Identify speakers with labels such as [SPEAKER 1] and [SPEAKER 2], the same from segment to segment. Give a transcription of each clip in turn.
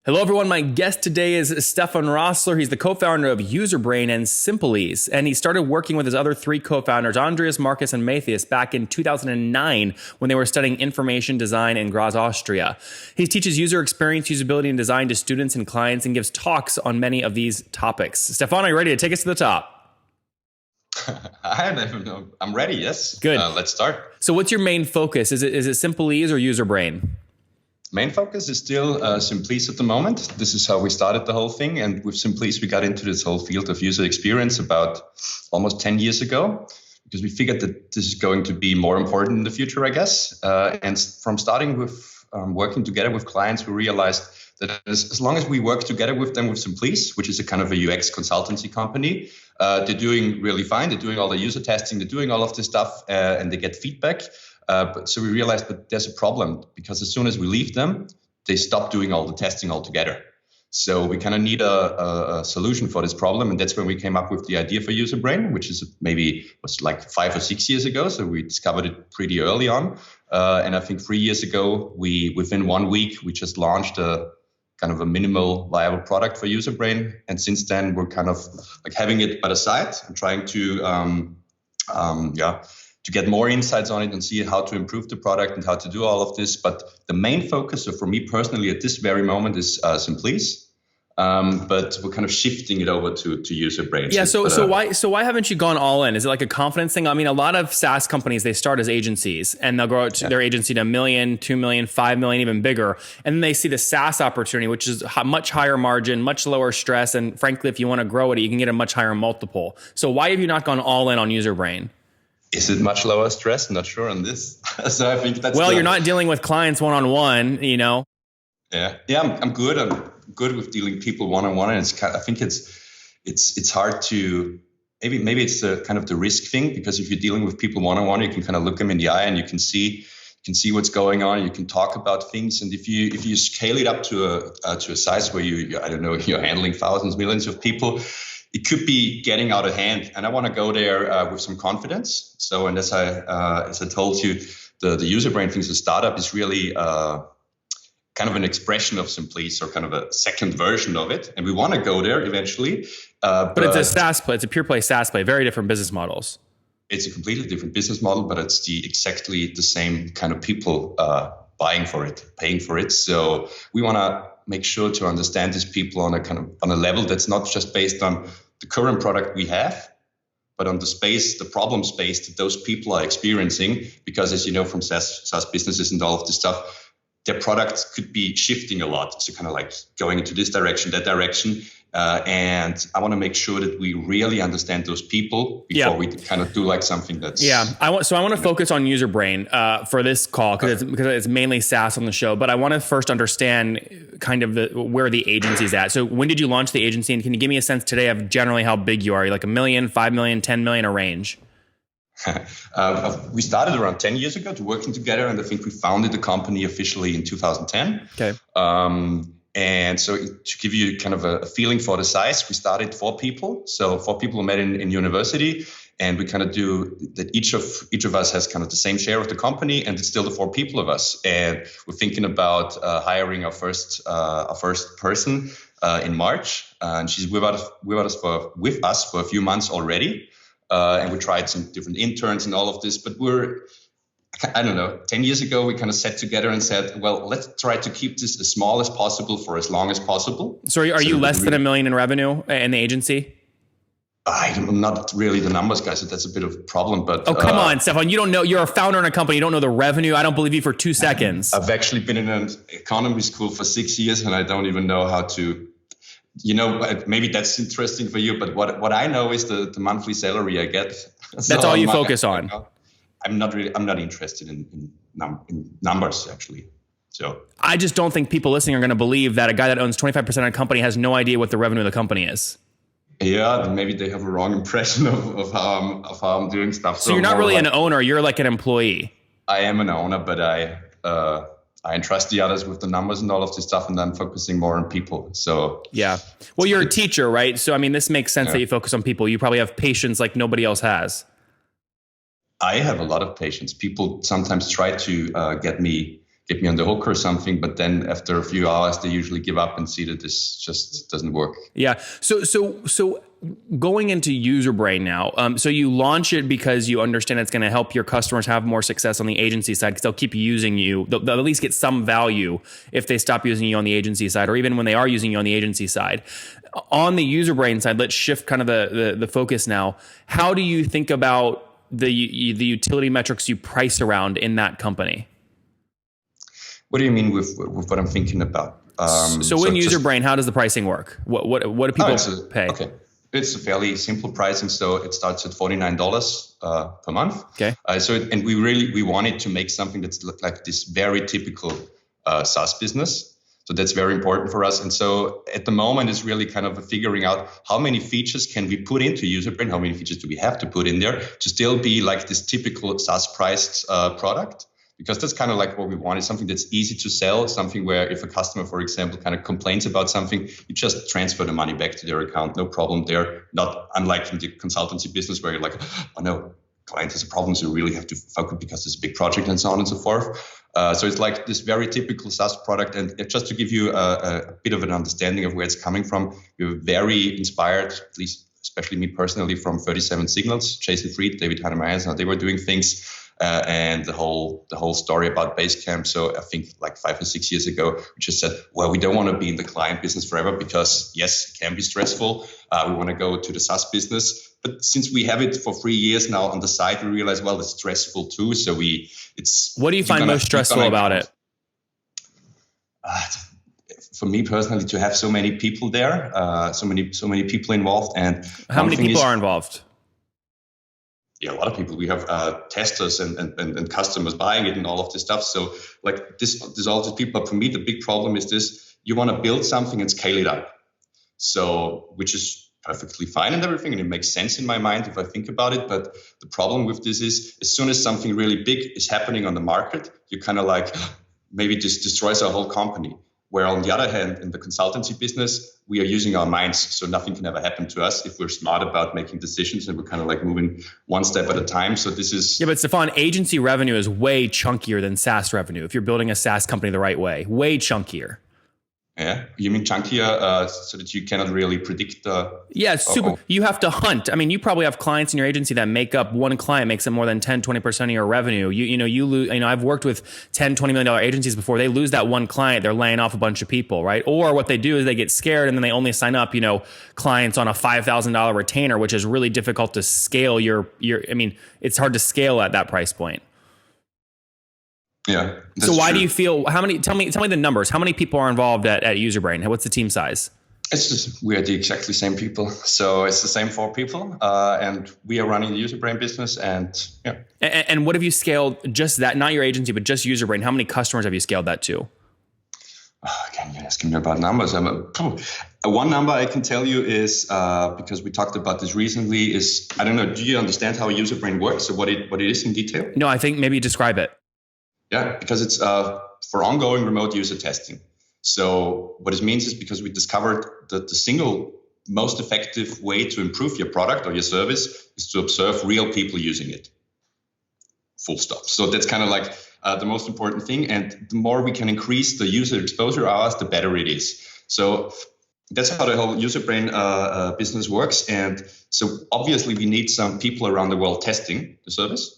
[SPEAKER 1] Hello, everyone. My guest today is Stefan Rassler. He's the co-founder of Userbrain and Simplease, and he started working with his other three co-founders, Andreas, Markus, and Mathias, back in 2009 when they were studying information design in Graz, Austria. He teaches user experience, usability, and design to students and clients and gives talks on many of these topics. Stefan, are you ready to take us to the top?
[SPEAKER 2] I'm ready, yes.
[SPEAKER 1] Good.
[SPEAKER 2] Let's start.
[SPEAKER 1] So what's your main focus? Is it Simplease or Userbrain?
[SPEAKER 2] Main focus is still Simplease at the moment. This is how we started the whole thing. And with Simplease, we got into this whole field of user experience about almost 10 years ago, because we figured that this is going to be more important in the future, I guess. And from starting with working together with clients, we realized that as long as we work together with them with Simplease, which is a kind of a UX consultancy company, they're doing really fine. They're doing all the user testing. They're doing all of this stuff, and they get feedback. So we realized that there's a problem, because as soon as we leave them, they stop doing all the testing altogether. So we kind of need a solution for this problem. And that's when we came up with the idea for Userbrain, which was like 5 or 6 years ago. So we discovered it pretty early on. And I think 3 years ago, within 1 week, we just launched a kind of a minimal viable product for Userbrain. And since then, we're kind of like having it by the side and trying to get more insights on it and see how to improve the product and how to do all of this. But the main focus, so for me personally at this very moment, is Simplease. But we're kind of shifting it over to Userbrain.
[SPEAKER 1] Yeah. So why haven't you gone all in? Is it like a confidence thing? I mean, a lot of SaaS companies, they start as agencies and they'll grow their agency to $1 million, $2 million, $5 million, even bigger. And then they see the SaaS opportunity, which is much higher margin, much lower stress. And frankly, if you want to grow it, you can get a much higher multiple. So why have you not gone all in on Userbrain?
[SPEAKER 2] Is it much lower stress? I'm not sure on this. So I think that's
[SPEAKER 1] you're not dealing with clients one-on-one, you know?
[SPEAKER 2] Yeah, I'm good. I'm good with dealing people one-on-one, and I think it's hard to maybe it's the kind of the risk thing, because if you're dealing with people one-on-one, you can kind of look them in the eye and you can see what's going on. You can talk about things, and if you scale it up to a size where you're handling thousands, millions of people, it could be getting out of hand. And I want to go there with some confidence. So, and as I told you, the Userbrain thing, the startup is really kind of an expression of Simplease, or kind of a second version of it. And we want to go there eventually.
[SPEAKER 1] But it's a SaaS play. It's a pure play SaaS play. Very different business models.
[SPEAKER 2] It's a completely different business model, but it's exactly the same kind of people buying for it, paying for it. So we want to make sure to understand these people on a level that's not just based on the current product we have, but on the problem space that those people are experiencing. Because as you know from SaaS businesses and all of this stuff, their products could be shifting a lot. So kind of like going into this direction, that direction. And I want to make sure that we really understand those people before we kind of do like something that's...
[SPEAKER 1] Yeah, I want to focus on Userbrain for this call, because it's mainly SaaS on the show. But I want to first understand kind of where the agency's at. So when did you launch the agency? And can you give me a sense today of generally how big you are? Are you like $1 million, $5 million, $10 million, a range?
[SPEAKER 2] We started around 10 years ago to working together, and I think we founded the company officially in 2010.
[SPEAKER 1] Okay.
[SPEAKER 2] And so to give you kind of a feeling for the size, we started 4 people. So 4 people who met in university, and we kind of do that. Each of us has kind of the same share of the company, and it's still the 4 people of us. And we're thinking about hiring our first person in March, and she's with us for a few months already. And we tried some different interns and all of this, but 10 years ago, we kind of sat together and said, well, let's try to keep this as small as possible for as long as possible.
[SPEAKER 1] So are you less than $1 million in revenue in the agency?
[SPEAKER 2] I'm not really the numbers guy, so that's a bit of a problem. But
[SPEAKER 1] come on, Stefan, you don't know. You're a founder in a company. You don't know the revenue. I don't believe you for 2 seconds.
[SPEAKER 2] I've actually been in an economy school for 6 years, and I don't even know how to... maybe that's interesting for you, but what I know is the monthly salary I get.
[SPEAKER 1] That's all you focus on.
[SPEAKER 2] I'm not interested in numbers, actually. So
[SPEAKER 1] I just don't think people listening are going to believe that a guy that owns 25% of a company has no idea what the revenue of the company is.
[SPEAKER 2] Yeah, then maybe they have a wrong impression of how I'm doing stuff.
[SPEAKER 1] So you're not really an owner. You're like an employee.
[SPEAKER 2] I am an owner, but I entrust the others with the numbers and all of this stuff, and I'm focusing more on people. So
[SPEAKER 1] yeah. Well, you're a teacher, right? So I mean, this makes sense that you focus on people. You probably have patience like nobody else has.
[SPEAKER 2] I have a lot of patience. People sometimes try to get me get me on the hook or something. But then after a few hours, they usually give up and see that this just doesn't work.
[SPEAKER 1] Yeah. So going into Userbrain now, so you launch it because you understand it's going to help your customers have more success on the agency side because they'll keep using you. They'll at least get some value if they stop using you on the agency side, or even when they are using you on the agency side. On the Userbrain side, let's shift kind of the focus now. How do you think about the utility metrics you price around in that company?
[SPEAKER 2] What do you mean with what I'm thinking about?
[SPEAKER 1] So in Userbrain, how does the pricing work? What do people pay?
[SPEAKER 2] Okay. It's a fairly simple pricing, so it starts at $49 per month.
[SPEAKER 1] Okay.
[SPEAKER 2] And we wanted to make something that's like this very typical SaaS business. So that's very important for us. And so at the moment, it's really kind of figuring out how many features can we put into Userbrain, how many features do we have to put in there to still be like this typical SaaS priced product. Because that's kind of like what we want, is something that's easy to sell, something where if a customer, for example, kind of complains about something, you just transfer the money back to their account, no problem there. Not unlike in the consultancy business where you're like, oh no, client has a problem, so you really have to focus because it's a big project and so on and so forth. So it's like this very typical SaaS product. And just to give you a bit of an understanding of where it's coming from, we're very inspired, at least especially me personally, from 37 Signals, Jason Fried, David Hannemeyer, how they were doing things. And the whole story about Basecamp. So I think like 5 or 6 years ago, we just said, well, we don't want to be in the client business forever because yes, it can be stressful. We want to go to the SaaS business. But since we have it for 3 years now on the side, we realize, well, it's stressful too. So
[SPEAKER 1] what do you find most stressful about it?
[SPEAKER 2] For me personally, to have so many people there, so many people involved. And
[SPEAKER 1] how many people are involved?
[SPEAKER 2] Yeah, a lot of people. We have testers and customers buying it and all of this stuff. So like there's all these people. But for me, the big problem is this: you want to build something and scale it up. So, which is perfectly fine and everything, and it makes sense in my mind if I think about it. But the problem with this is, as soon as something really big is happening on the market, you kind of like, maybe this destroys our whole company. Where on the other hand, in the consultancy business, we are using our minds, so nothing can ever happen to us if we're smart about making decisions and we're kind of like moving one step at a time. So this is...
[SPEAKER 1] Yeah, but Stefan, agency revenue is way chunkier than SaaS revenue if you're building a SaaS company the right way. Way chunkier.
[SPEAKER 2] Yeah, you mean chunkier so that you cannot really predict the...
[SPEAKER 1] Yeah, it's super. You have to hunt. I mean, you probably have clients in your agency that make up, one client makes up more than 10, 20% of your revenue. You lose, I've worked with $10, $20 million agencies before. They lose that one client, they're laying off a bunch of people, right? Or what they do is they get scared and then they only sign up, clients on a $5,000 retainer, which is really difficult to scale it's hard to scale at that price point.
[SPEAKER 2] Yeah.
[SPEAKER 1] So why do you feel, tell me the numbers. How many people are involved at Userbrain? What's the team size?
[SPEAKER 2] It's just, we are the exactly same people. So it's the same 4 people. And we are running the Userbrain business and yeah.
[SPEAKER 1] And what have you scaled, just that, not your agency, but just Userbrain? How many customers have you scaled that to?
[SPEAKER 2] Again, you're asking me about numbers. One number I can tell you is, because we talked about this recently, is, I don't know, do you understand how Userbrain works or what it is in detail?
[SPEAKER 1] No, I think maybe describe it.
[SPEAKER 2] Yeah, because it's for ongoing remote user testing. So what it means is, because we discovered that the single most effective way to improve your product or your service is to observe real people using it. Full stop. So that's kind of like the most important thing. And the more we can increase the user exposure hours, the better it is. So that's how the whole Userbrain business works. And so obviously we need some people around the world testing the service.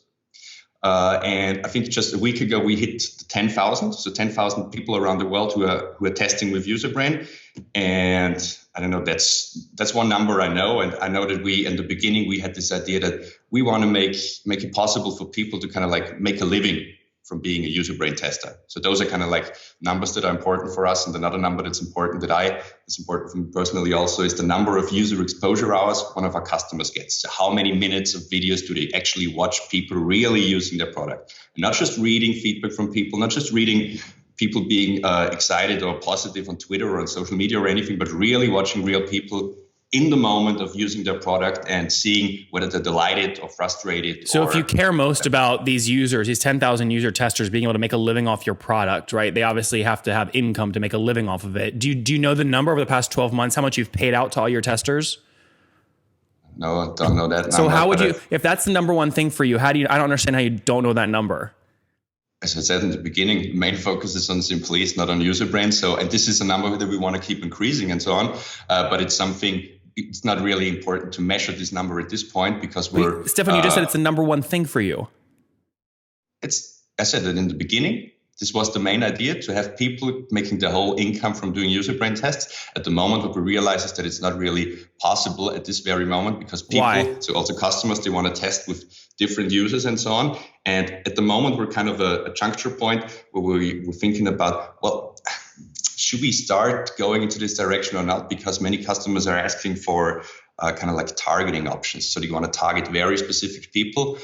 [SPEAKER 2] And I think just a week ago we hit 10,000, so 10,000 people around the world who are testing with Userbrain. And I don't know, that's one number I know. And I know that in the beginning we had this idea that we want to make it possible for people to kind of like make a living from being a Userbrain tester. So those are kind of like numbers that are important for us. And another number that's important for me personally also is the number of user exposure hours one of our customers gets. So how many minutes of videos do they actually watch people really using their product? And not just reading feedback from people, not just reading people being excited or positive on Twitter or on social media or anything, but really watching real people in the moment of using their product and seeing whether they're delighted or frustrated.
[SPEAKER 1] So if you care most about these users, these 10,000 user testers being able to make a living off your product, right? They obviously have to have income to make a living off of it. Do you know the number over the past 12 months, how much you've paid out to all your testers?
[SPEAKER 2] No, I don't know that number.
[SPEAKER 1] So how would you, if that's the number one thing for you, I don't understand how you don't know that number.
[SPEAKER 2] as I said in the beginning, the main focus is on Simplease, not on Userbrain. So, and this is a number that we want to keep increasing and so on. But it's not really important to measure this number at this point because
[SPEAKER 1] Stefan, you just said it's the number one thing for you.
[SPEAKER 2] I said that in the beginning. This was the main idea, to have people making their whole income from doing Userbrain tests. At the moment, what we realize is that it's not really possible at this very moment because people, so also customers, they want to test with different users and so on. And at the moment, we're kind of a juncture point where we're thinking about, well, should we start going into this direction or not? Because many customers are asking for kind of like targeting options. So they want to target very specific people.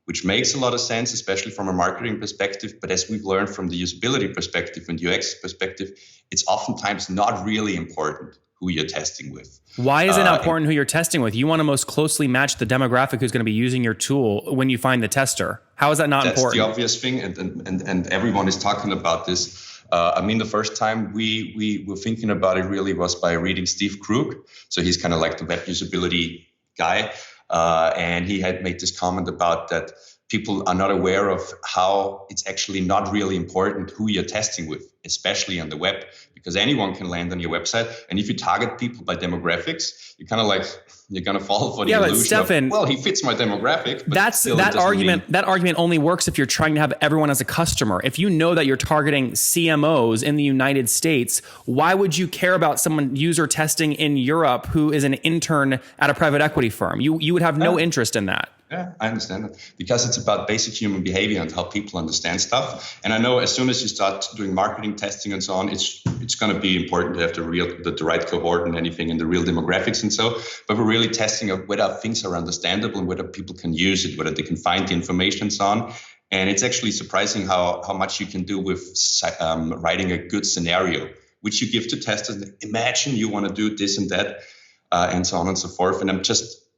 [SPEAKER 2] Which makes a lot of sense, especially from a marketing perspective. But as we've learned from the usability perspective and UX perspective, it's oftentimes not really important who you're testing with.
[SPEAKER 1] Why is it not important who you're testing with? You want to most closely match the demographic who's going to be using your tool when you find the tester. How is that not important?
[SPEAKER 2] That's the obvious thing, and everyone is talking about this. I mean, the first time we were thinking about it really was by reading Steve Krug. So he's kind of like the web usability guy. And he had made this comment about that people are not aware of how it's actually not really important who you're testing with, especially on the web, because anyone can land on your website. And if you target people by demographics, you're kind of like, you're going to fall for the illusion
[SPEAKER 1] but Stefan,
[SPEAKER 2] of, well, he fits my demographic. But
[SPEAKER 1] that argument only works if you're trying to have everyone as a customer. If you know that you're targeting CMOs in the United States, why would you care about someone user testing in Europe who is an intern at a private equity firm? You would have no interest in that.
[SPEAKER 2] Yeah, I understand that because it's about basic human behavior and how people understand stuff. And I know as soon as you start doing marketing testing and so on, it's going to be important to have the right cohort and anything and the real demographics and so. But we're really testing whether things are understandable and whether people can use it, whether they can find the information and so on. And it's actually surprising how much you can do with writing a good scenario, which you give to testers. Imagine you want to do this and that, and so on and so forth. And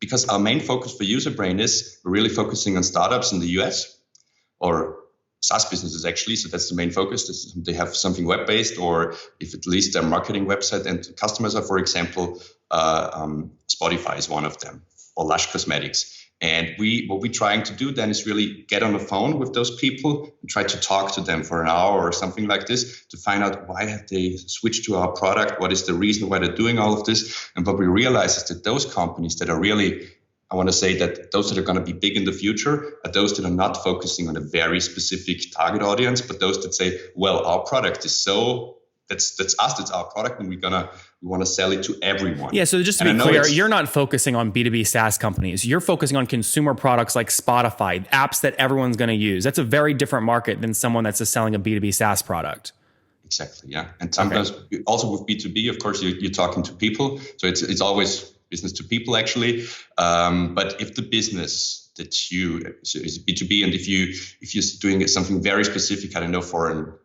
[SPEAKER 2] because our main focus for Userbrain is we're really focusing on startups in the US or SaaS businesses actually. So that's the main focus. They have something web-based, or if at least their marketing website and customers are, for example, Spotify is one of them, or Lush Cosmetics. And what we're trying to do then is really get on the phone with those people and try to talk to them for an hour or something like this to find out why have they switched to our product, what is the reason why they're doing all of this. And what we realize is that those companies that are really, I want to say that those that are going to be big in the future are those that are not focusing on a very specific target audience, but those that say, well, our product is so, that's us, that's our product, and we want to sell it to everyone.
[SPEAKER 1] Yeah, so just to be clear, you're not focusing on B2B SaaS companies. You're focusing on consumer products like Spotify, apps that everyone's going to use. That's a very different market than someone that's just selling a B2B SaaS product.
[SPEAKER 2] Exactly, yeah. And sometimes also with B2B, of course, you're talking to people. So it's always business to people, actually. But if the business that is B2B, and if you're doing something very specific, I don't know, for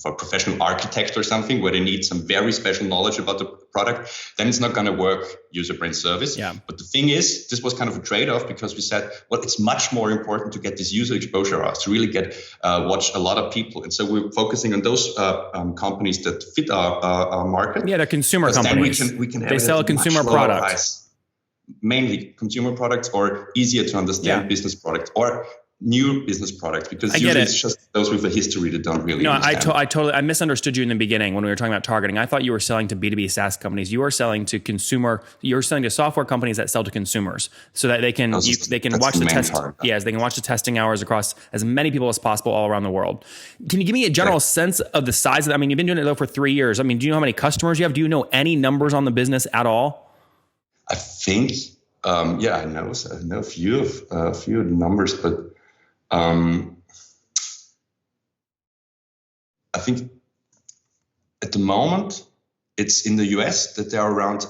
[SPEAKER 2] a professional architect or something where they need some very special knowledge about the product, then it's not going to work Userbrain service.
[SPEAKER 1] Yeah.
[SPEAKER 2] But the thing is, this was kind of a trade-off because we said, well, it's much more important to get this user exposure out, to really get watch a lot of people. And so we're focusing on those companies that fit our market.
[SPEAKER 1] Yeah, they're consumer companies.
[SPEAKER 2] Then we can have
[SPEAKER 1] they sell a consumer product.
[SPEAKER 2] Mainly consumer products or easier to understand business products or new business products, because usually it's just those with a history that don't really understand.
[SPEAKER 1] I misunderstood you in the beginning when we were talking about targeting. I thought you were selling to B2B SaaS companies. You are selling to you're selling to software companies that sell to consumers so that they can watch the test. Yes, they can watch the testing hours across as many people as possible all around the world. Can you give me a general sense of the size of that? I mean, you've been doing it though for 3 years. I mean, do you know how many customers you have? Do you know any numbers on the business at all?
[SPEAKER 2] I think, I know a few of the numbers, but I think at the moment it's in the US that there are around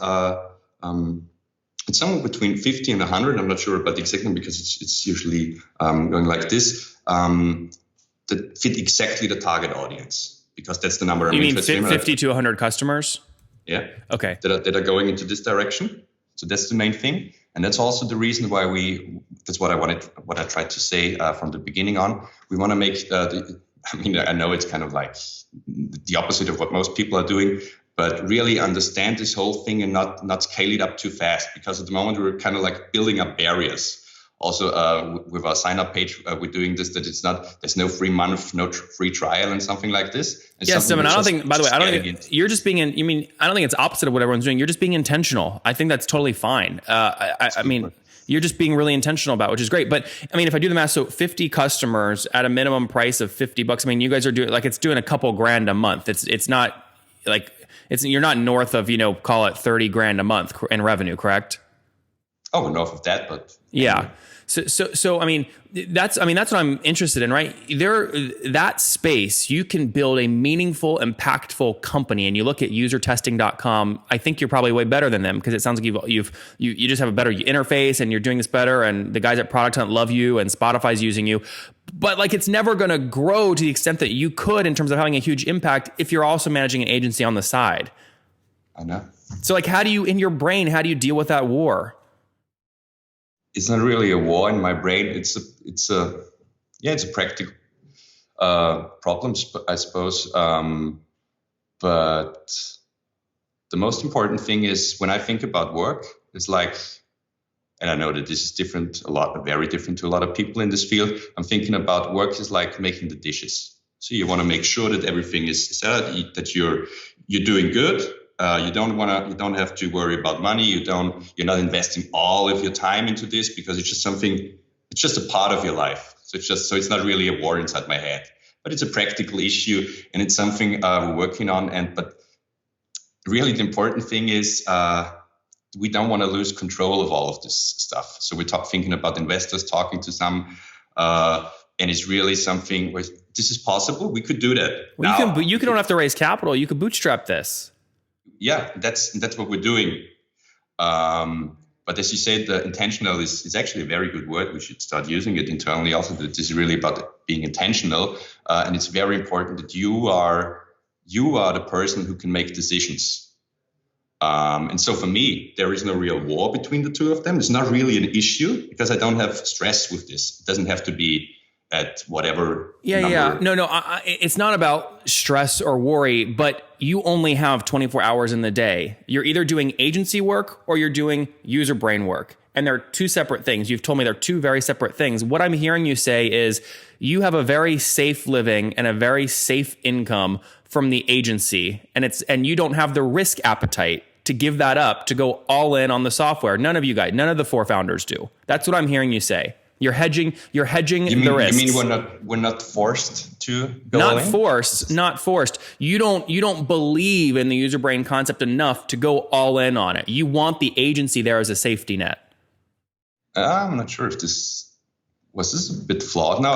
[SPEAKER 2] it's somewhere between 50 and 100. I'm not sure about the exact number because it's usually going like this, that fit exactly the target audience, because that's the number.
[SPEAKER 1] You mean 50 to 100 customers?
[SPEAKER 2] Yeah.
[SPEAKER 1] Okay.
[SPEAKER 2] That are going into this direction. So that's the main thing. And that's also the reason why that's what I tried to say from the beginning on. We want to make I know it's kind of like the opposite of what most people are doing, but really understand this whole thing and not scale it up too fast, because at the moment we're kind of like building up barriers also with our sign-up page, we're doing this, that there's no free month, no free trial and something like this.
[SPEAKER 1] Yes, Stefan, I don't think, by the way, I don't think you're just being I don't think it's opposite of what everyone's doing. You're just being intentional. I think that's totally fine. I mean, you're just being really intentional about, which is great. But I mean, if I do the math, so 50 customers at a minimum price of $50, I mean, you guys are doing, like, it's doing a couple grand a month. It's not like, you're not north of, call it 30 grand a month in revenue, correct?
[SPEAKER 2] Oh, north of that, but
[SPEAKER 1] yeah. So I mean, that's what I'm interested in, right? That space, you can build a meaningful, impactful company. And you look at usertesting.com, I think you're probably way better than them, because it sounds like you just have a better interface and you're doing this better. And the guys at Product Hunt love you and Spotify's using you. But like, it's never going to grow to the extent that you could in terms of having a huge impact if you're also managing an agency on the side.
[SPEAKER 2] I know.
[SPEAKER 1] So like, how do you deal with that war?
[SPEAKER 2] It's not really a war in my brain. It's a practical problem, I suppose. But the most important thing is, when I think about work, it's like, and I know that this is very different to a lot of people in this field. I'm thinking about work is like making the dishes. So you want to make sure that everything is set, that you're doing good. You don't have to worry about money. You're not investing all of your time into this, because it's just a part of your life. So it's not really a war inside my head, but it's a practical issue, and it's something we're working on. But really the important thing is, we don't want to lose control of all of this stuff. So we're thinking about investors, talking to some, and it's really something where this is possible. We could do that.
[SPEAKER 1] Well, you don't have to raise capital. You could bootstrap this.
[SPEAKER 2] Yeah, that's what we're doing. But as you said, the intentional is actually a very good word. We should start using it internally also. This is really about being intentional. And it's very important that you are the person who can make decisions. And so for me, there is no real war between the two of them. It's not really an issue, because I don't have stress with this. It doesn't have to be at whatever number.
[SPEAKER 1] Yeah. No, it's not about stress or worry, but you only have 24 hours in the day. You're either doing agency work or you're doing user brain work. And they're two separate things. You've told me they're two very separate things. What I'm hearing you say is you have a very safe living and a very safe income from the agency, and you don't have the risk appetite to give that up, to go all in on the software. None of you guys, none of the four founders do. That's what I'm hearing you say. You're hedging the risks.
[SPEAKER 2] You mean we're not forced to go all in?
[SPEAKER 1] Not forced. You don't believe in the user brain concept enough to go all in on it. You want the agency there as a safety net.
[SPEAKER 2] I'm not sure if this was a bit flawed now.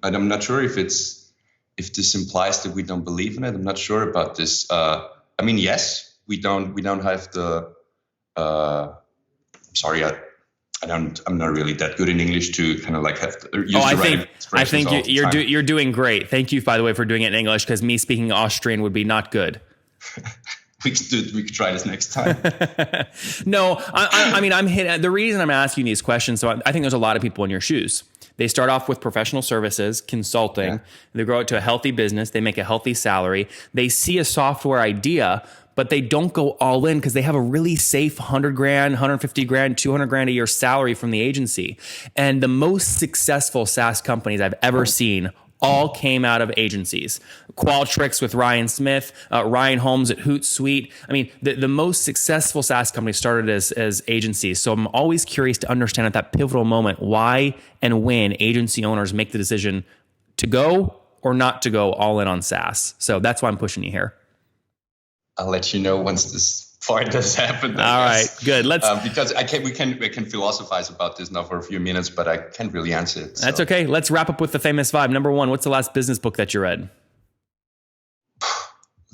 [SPEAKER 2] I'm not sure if this implies that we don't believe in it. I'm not sure about this. I mean, yes, we don't have the. Sorry, I'm not really that good in English to kind of like have to use the right expressions.
[SPEAKER 1] I think you're doing great. Thank you, by the way, for doing it in English, because me speaking Austrian would be not good.
[SPEAKER 2] We could try this next time.
[SPEAKER 1] No, I mean, the reason I'm asking these questions, so I think there's a lot of people in your shoes. They start off with professional services, consulting. Yeah. They grow it to a healthy business. They make a healthy salary. They see a software idea, but they don't go all in because they have a really safe 100 grand, 150 grand, 200 grand a year salary from the agency. And the most successful SaaS companies I've ever seen all came out of agencies. Qualtrics with Ryan Smith, Ryan Holmes at Hootsuite. I mean, the most successful SaaS companies started as agencies. So I'm always curious to understand at that pivotal moment why and when agency owners make the decision to go or not to go all in on SaaS. So that's why I'm pushing you here.
[SPEAKER 2] I'll let you know once this part has happened.
[SPEAKER 1] All right, good. Let's
[SPEAKER 2] because we can philosophize about this now for a few minutes, but I can't really answer it.
[SPEAKER 1] That's okay. Let's wrap up with the famous five. Number one, what's the last business book that you read?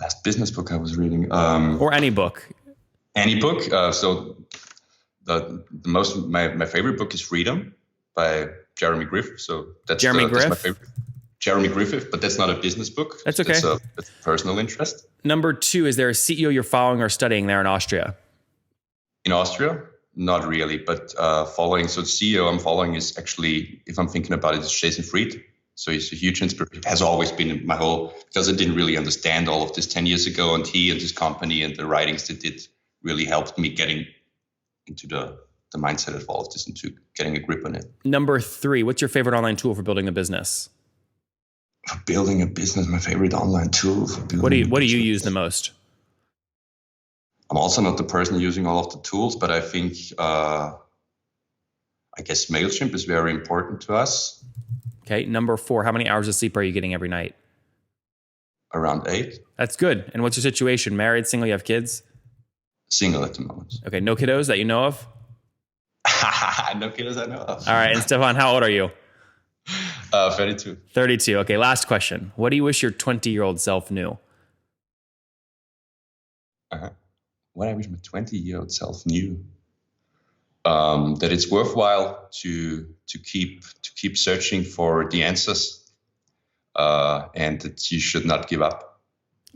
[SPEAKER 2] Last business book I was reading,
[SPEAKER 1] or any book.
[SPEAKER 2] Any book. So my favorite book is Freedom by Jeremy Griffith. So that's my favorite. Jeremy Griffith, but that's not a business book.
[SPEAKER 1] That's okay.
[SPEAKER 2] That's personal interest.
[SPEAKER 1] Number two, is there a CEO you're following or studying there in Austria?
[SPEAKER 2] In Austria? Not really, but following. So the CEO I'm following is actually, if I'm thinking about it, is Jason Fried. So he's a huge inspiration. Has always been my whole, because I didn't really understand all of this 10 years ago, and he and his company and the writings they did really helped me getting into the the mindset of all of this into getting a grip on it.
[SPEAKER 1] Number 3, what's your favorite online tool for building a business?
[SPEAKER 2] For building a business, my favorite online tool.
[SPEAKER 1] What do you use the most?
[SPEAKER 2] I'm also not the person using all of the tools, but I think, I guess MailChimp is very important to us.
[SPEAKER 1] Okay. Number 4, how many hours of sleep are you getting every night?
[SPEAKER 2] Around 8.
[SPEAKER 1] That's good. And what's your situation? Married, single, you have kids?
[SPEAKER 2] Single at the moment.
[SPEAKER 1] Okay. No kiddos that you know of?
[SPEAKER 2] No kiddos I know of.
[SPEAKER 1] All right. And Stefan, how old are you?
[SPEAKER 2] 32.
[SPEAKER 1] 32. Okay. Last question. What do you wish your 20-year-old self knew?
[SPEAKER 2] What I wish my 20-year-old self knew. That it's worthwhile to keep searching for the answers, and that you should not give up.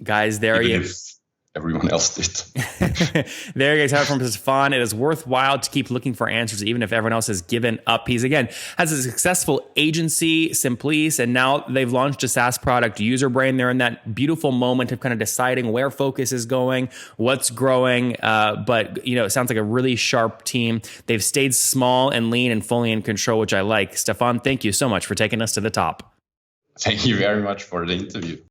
[SPEAKER 1] Guys, there
[SPEAKER 2] even
[SPEAKER 1] you
[SPEAKER 2] if everyone else did.
[SPEAKER 1] There you guys have it from Stefan. It is worthwhile to keep looking for answers, even if everyone else has given up. He's, again, has a successful agency, Simplease, and now they've launched a SaaS product, Userbrain. They're in that beautiful moment of kind of deciding where focus is going, what's growing. But, it sounds like a really sharp team. They've stayed small and lean and fully in control, which I like. Stefan, thank you so much for taking us to the top.
[SPEAKER 2] Thank you very much for the interview.